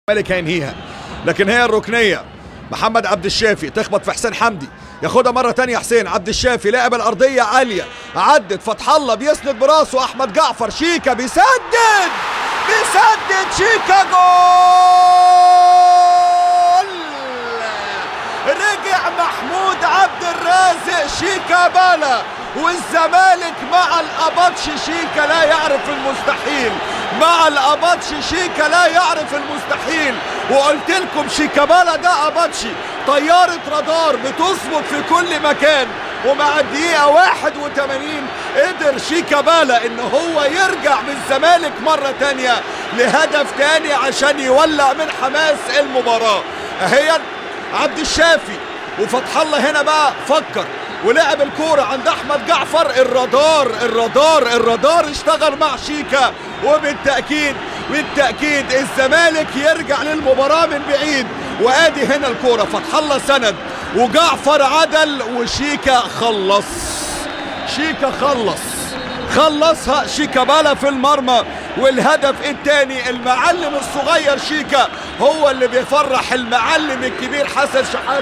الملك هينهيها، لكن هي الركنيه. محمد عبد الشافي تخبط في حسين حمدي، ياخدها مره تانية. حسين عبد الشافي لاعب الارضيه عاليه، عدت فتح الله بيسند براسه. احمد جعفر شيكا بيسدد شيكا، جول! رجع محمود عبد الرازق شيكابالا، والزمالك مع الأبطش. شيكا لا يعرف المستحيل، مع الأبطش شيكا لا يعرف المستحيل. وقلت لكم شيكابالا ده أبطشي، طيارة رادار بتظبط في كل مكان. ومع الدقيقة 81 قدر شيكابالا ان هو يرجع بالزمالك مرة تانية لهدف تاني عشان يولع من حماس المباراة. اهي عبد الشافي وفتح الله هنا بقى فكر ولعب الكورة عند احمد جعفر. الرادار اشتغل مع شيكا، وبالتأكيد الزمالك يرجع للمباراة من بعيد. وادي هنا الكورة، فتح الله سند وجعفر عدل وشيكا خلصها شيكابالا في المرمى. والهدف الثاني المعلم الصغير شيكا هو اللي بيفرح المعلم الكبير حسن شحاتة.